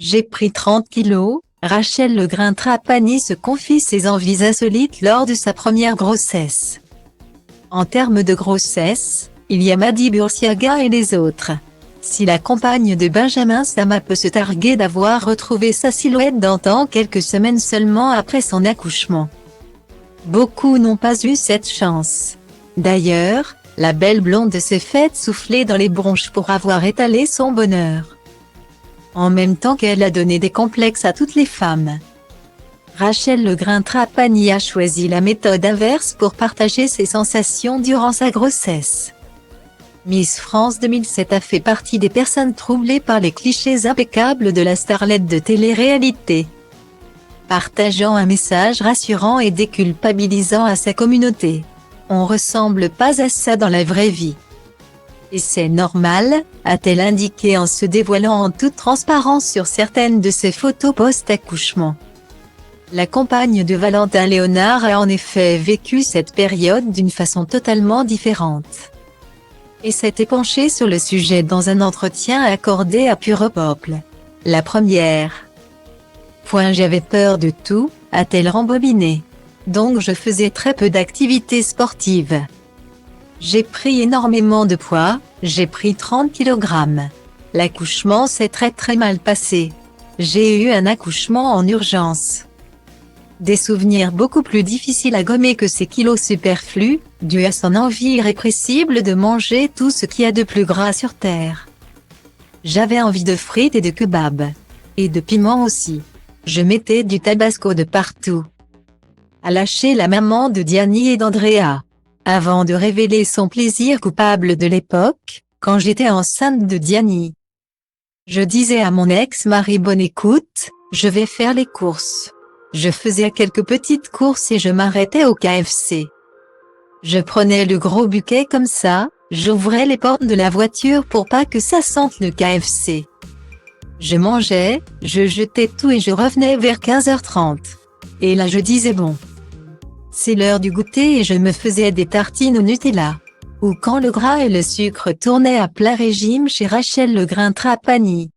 J'ai pris 30 kilos, Rachel Legrain-Trapani se confie ses envies insolites lors de sa première grossesse. En termes de grossesse, il y a Madi Bursiaga et les autres. Si la compagne de Benjamin Sama peut se targuer d'avoir retrouvé sa silhouette d'antan quelques semaines seulement après son accouchement, beaucoup n'ont pas eu cette chance. D'ailleurs, la belle blonde s'est faite souffler dans les bronches pour avoir étalé son bonheur, en même temps qu'elle a donné des complexes à toutes les femmes. Rachel Legrain-Trapani a choisi la méthode inverse pour partager ses sensations durant sa grossesse. Miss France 2007 a fait partie des personnes troublées par les clichés impeccables de la starlette de télé-réalité, partageant un message rassurant et déculpabilisant à sa communauté. On ressemble pas à ça dans la vraie vie. Et c'est normal, a-t-elle indiqué en se dévoilant en toute transparence sur certaines de ses photos post-accouchement. La compagne de Valentin Léonard a en effet vécu cette période d'une façon totalement différente, et s'est épanchée sur le sujet dans un entretien accordé à Pure Peuple. La première. J'avais peur de tout, a-t-elle rembobiné. Donc je faisais très peu d'activités sportives. J'ai pris énormément de poids, j'ai pris 30 kg. L'accouchement s'est très mal passé. J'ai eu un accouchement en urgence. Des souvenirs beaucoup plus difficiles à gommer que ces kilos superflus, dus à son envie irrépressible de manger tout ce qu'il y a de plus gras sur terre. J'avais envie de frites et de kebabs. Et de piment aussi. Je mettais du tabasco de partout. A lâché la maman de Diany et d'Andrea, avant de révéler son plaisir coupable de l'époque, quand j'étais enceinte de Diany. Je disais à mon ex-mari: bonne écoute, je vais faire les courses. Je faisais quelques petites courses et je m'arrêtais au KFC. Je prenais le gros buquet comme ça, j'ouvrais les portes de la voiture pour pas que ça sente le KFC. Je mangeais, je jetais tout et je revenais vers 15h30. Et là je disais bon, c'est l'heure du goûter et je me faisais des tartines au Nutella. Ou quand le gras et le sucre tournaient à plein régime chez Rachel Legrain-Trapani.